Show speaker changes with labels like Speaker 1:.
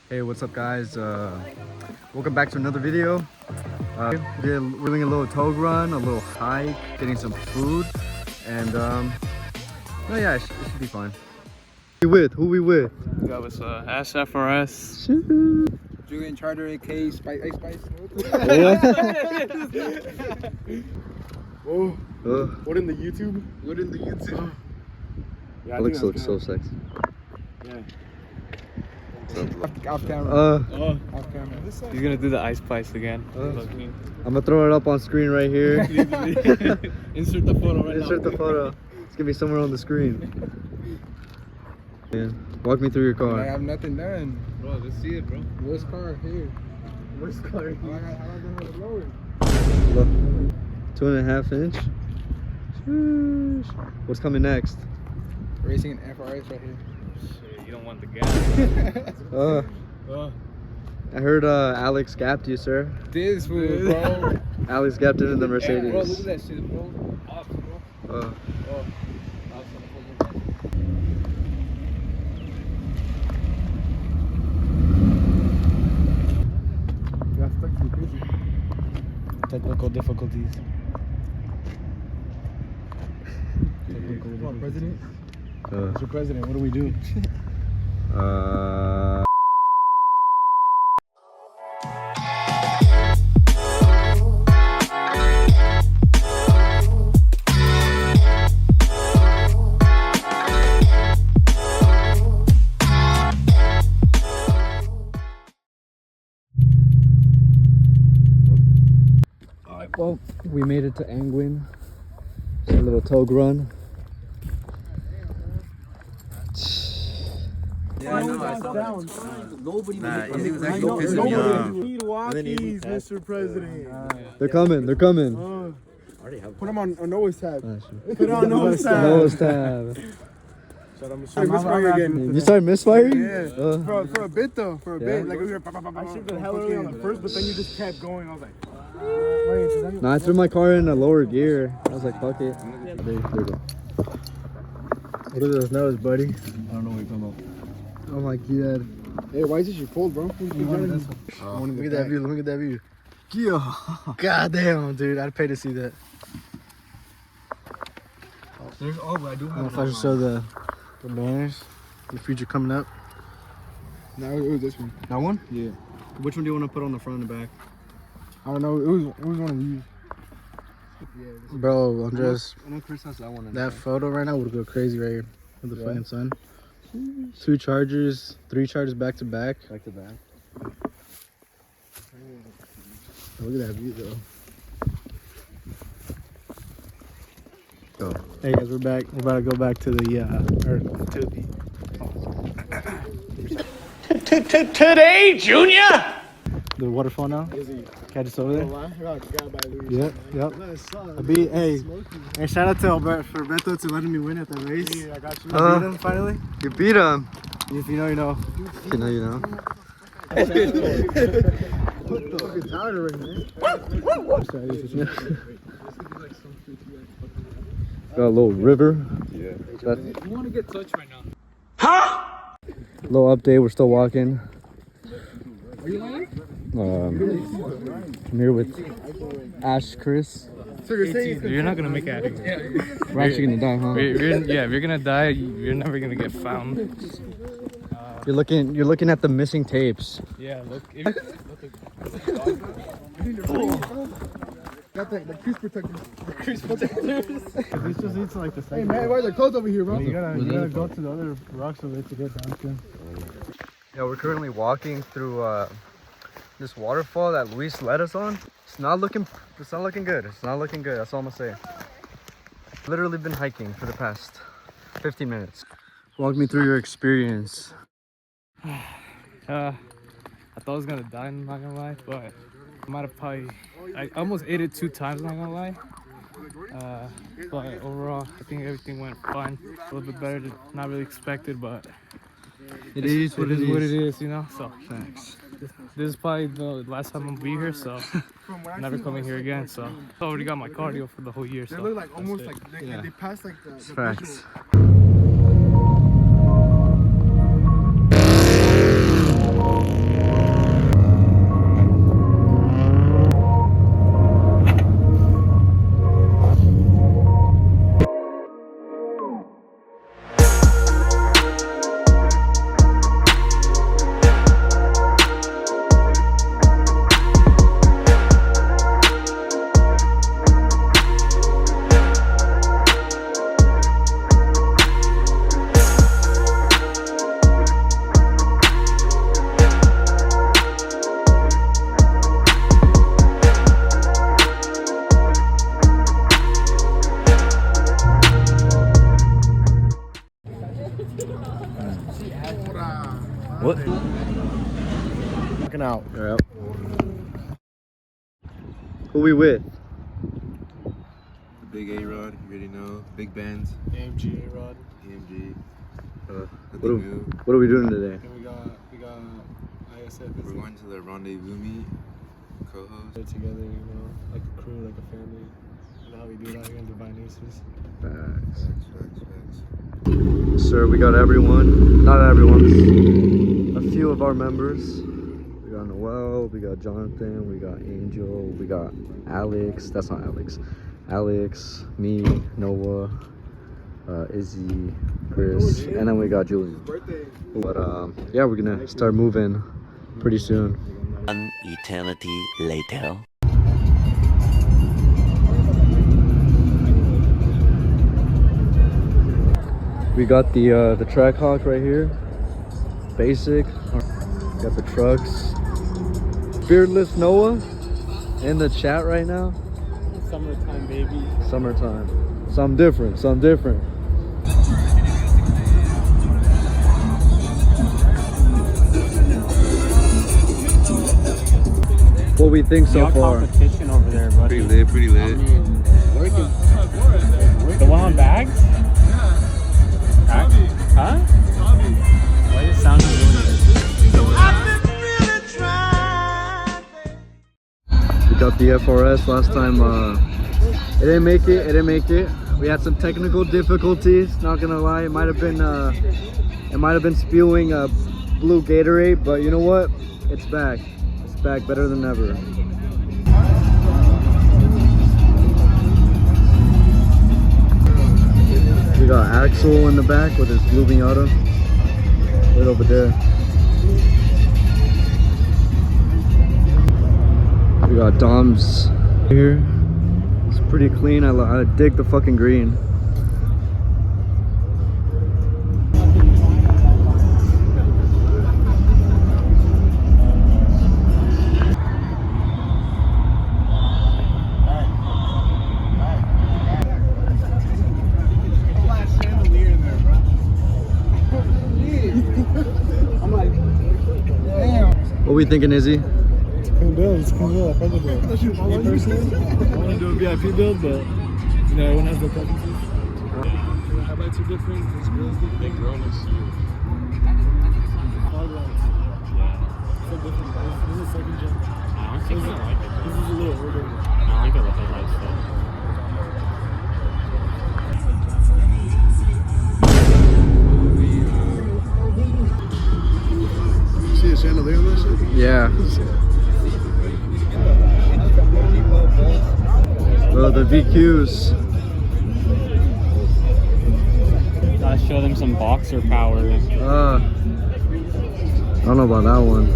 Speaker 1: Hey, what's up guys? Welcome back to another video. We're doing a little tow run, a little hike, getting some food, and oh yeah, it should be fun. Who we with?
Speaker 2: We got with SFRS.
Speaker 3: Julian Charter, AK Spice.
Speaker 4: Oh, what in the YouTube? Yeah, I
Speaker 1: Alex
Speaker 4: think
Speaker 1: looks so sexy.
Speaker 4: Yeah.
Speaker 3: Off camera. Off camera.
Speaker 2: He's gonna do the ice spice again.
Speaker 1: I'm gonna throw it up on screen right here.
Speaker 2: Insert the photo right
Speaker 1: Insert the photo. It's gonna be somewhere on the screen. Yeah. Walk me through your
Speaker 3: I
Speaker 1: car.
Speaker 3: have nothing done.
Speaker 2: Bro, let's see it, bro.
Speaker 3: Worst car here.
Speaker 4: Worst car.
Speaker 3: How I gonna have it lower?
Speaker 1: 2.5 inch. Sheesh. What's coming next?
Speaker 3: Racing an FRS right here.
Speaker 2: Shit, you don't want the gas.
Speaker 1: I heard Alex gapped you, sir.
Speaker 3: This fool, bro.
Speaker 1: Alex gapped into the Mercedes.
Speaker 3: Bro, look at that shit, bro. Ops, bro.
Speaker 1: Uh,
Speaker 3: Got stuck to the busy.
Speaker 2: Technical difficulties.
Speaker 3: Come on, President.
Speaker 1: uh,
Speaker 3: Mr. President, what do we do?
Speaker 1: well, we made it to Angwin. Just a little tow run.
Speaker 4: Yeah, no, I saw that.
Speaker 3: Nobody
Speaker 4: He was actually
Speaker 3: Nobody-
Speaker 4: pissing me off.
Speaker 3: Need
Speaker 4: walkies, Mr. President.
Speaker 1: They're coming. They're coming.
Speaker 4: Put them on Noah's tab.
Speaker 1: Ah, shit.
Speaker 4: Put it on Noah's tab.
Speaker 1: Noah's tab.
Speaker 4: I'm misfiring again.
Speaker 1: You started misfiring?
Speaker 4: Yeah. For a bit though. For a
Speaker 1: Yeah.
Speaker 4: bit. Like we were. I should have hell early on the first, but then you just kept going. I was like.
Speaker 1: No, I threw my car in a lower gear. I was like, fuck it. There you go.
Speaker 4: What are those nose, buddy?
Speaker 1: I don't know what you're talking about.
Speaker 4: Oh my god. Hey, why is this your fault, bro? Look at that view. Look at that view.
Speaker 1: Yeah.
Speaker 4: God damn, dude. I'd pay to see that.
Speaker 1: I do
Speaker 4: I don't know if I should show the banners. The future coming up. No, it was this one.
Speaker 1: That one?
Speaker 4: Yeah.
Speaker 1: Which one do you want to put on the front and back?
Speaker 4: I don't know. It was one of these. Bro, I'm just.
Speaker 1: I know Chris has that one.
Speaker 4: That photo right now would go crazy right here with the
Speaker 1: Yeah.
Speaker 4: fucking sun. 2 chargers, 3 chargers back to back.
Speaker 1: Back to back.
Speaker 4: Look at that view though.
Speaker 1: Go.
Speaker 4: Hey guys, we're back. We're about to go back to the
Speaker 2: Today, Junior!
Speaker 4: the waterfall now. Catch us over there. Yep, yep. Hey, shout out to Alberto to letting me win at the race. Yeah, I got you. I beat him finally.
Speaker 1: You beat him.
Speaker 4: If you know, you know.
Speaker 1: If you know, you know.
Speaker 4: What the fucking tired right
Speaker 1: Got a little river.
Speaker 2: Yeah.
Speaker 1: That's
Speaker 2: You want to get touched right now?
Speaker 1: little update. We're still walking.
Speaker 2: Are you lying?
Speaker 1: I'm here with Ash, Chris.
Speaker 2: You're not gonna make it out of here.
Speaker 1: We're actually gonna die, huh?
Speaker 2: If you're gonna die, you're never gonna get found.
Speaker 1: You're looking at the missing tapes.
Speaker 2: Yeah, look.
Speaker 4: Got the crease protectors. This just needs like the second. Hey man, why are there clothes over here, bro? You gotta go to the other rocks over there to get down to.
Speaker 1: Yeah, we're currently walking through this waterfall that Luis led us on. It's not looking good. It's not looking good. That's all I'm gonna say. Literally been hiking for the past 15 minutes. Walk me through your experience.
Speaker 2: I thought I was gonna die, I'm not gonna lie, but I might have I almost ate it 2 times, not gonna lie. But overall, I think everything went fine. A little bit better than not really expected, but
Speaker 1: It is what it is.
Speaker 2: you know. So
Speaker 1: Thanks.
Speaker 2: this is probably the last time I'm gonna be here, so I'm never coming here again. So I already got my cardio for the whole year.
Speaker 4: They
Speaker 2: So
Speaker 4: look like
Speaker 2: that's
Speaker 4: almost
Speaker 2: it.
Speaker 4: like
Speaker 1: Yeah.
Speaker 4: they passed like the
Speaker 1: Facts.
Speaker 4: visual. rocking out.
Speaker 1: Yep. Who we with?
Speaker 5: Big A-Rod, you already know. Big bands.
Speaker 3: AMG A-Rod.
Speaker 5: AMG.
Speaker 1: What are we doing today?
Speaker 3: And we got ISF.
Speaker 5: We're going to the rendezvous meet. Co-host.
Speaker 3: They're together, you know, like a crew, like a family. You know how we do that here in Divine Aces.
Speaker 1: Facts.
Speaker 5: Facts.
Speaker 1: Sir, we got everyone. Not everyone. A few of our members. We got Noel, we got Jonathan, we got Angel, we got Alex. That's not Alex. Alex, me, Noah, Izzy, Chris, and then we got Julian. But yeah, we're gonna start moving pretty soon.
Speaker 6: An eternity later.
Speaker 1: We got the Trackhawk right here, basic. Got the trucks. Beardless Noah in the chat right now.
Speaker 2: Summertime, baby.
Speaker 1: Summertime. Something different. Something different. What we think so far?
Speaker 2: Competition over there, buddy.
Speaker 5: Pretty lit, pretty lit.
Speaker 2: Working. The one on bags? Bags? Huh? Why does it sound familiar?
Speaker 1: We got the FRS last time. It didn't make it. It didn't make it. We had some technical difficulties. Not gonna lie, it might have been spewing blue Gatorade, but you know what? It's back. It's back better than ever. We got Axel in the back with his blue Miata. Right over there. We got Dom's here. It's pretty clean. I dig the fucking green. What we thinking, Izzy?
Speaker 3: Cool build, it's cool build. I fuck with it. Me personally, I want to do a VIP build, but you know, everyone has their preferences. Headlights are different, this grill's different. Big grill next to you. Fog lights. Yeah. So different. This is a second gen.
Speaker 2: I don't think I like it.
Speaker 3: This is a little older.
Speaker 2: I like it with the lights though.
Speaker 3: See a chandelier on this shit?
Speaker 1: Yeah. Oh, the VQs.
Speaker 2: Gotta show them some boxer power.
Speaker 1: I don't know about that one.